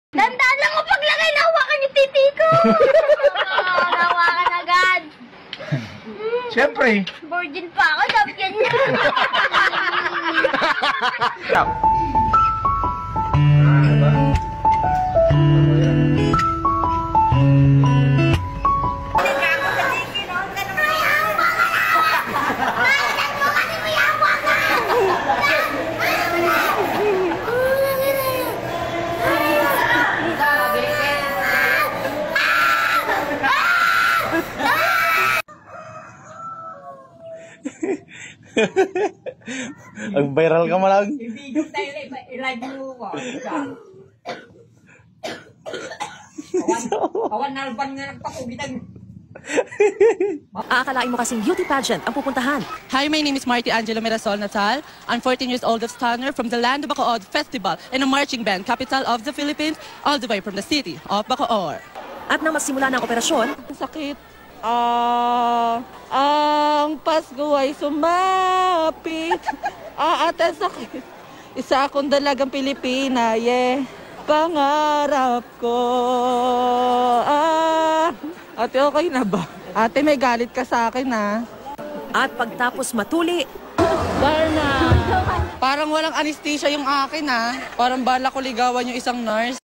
Tandaan lang mo paglagay, nahawakan yung titi ko. Nahawakan agad. Siyempre. Virgin pa ako, sabi niya. Ang viral ka malang. Ibigay tayo i-live mo ko. Kawan nalban nga nagpakugitan. Aakalain mo kasing beauty pageant ang pupuntahan. Hi, my name is Marty Angelo Mirasol Natal. I'm 14 years old of Stunner from the land of Bacoor Festival and a marching band, capital of the Philippines, all the way from the city of Bacoor. At nang magsimula ng operasyon, Sakit. Ang Pasko ay sumapit. Ate, sakit. Isa akong dalagang Pilipina, yeah. Pangarap ko. Ate, okay na ba? Ate, may galit ka sa akin, ha? at pagtapos matuli, Darna, parang walang anesthesia yung akin, ha? Parang bala ko ligawan yung isang nurse.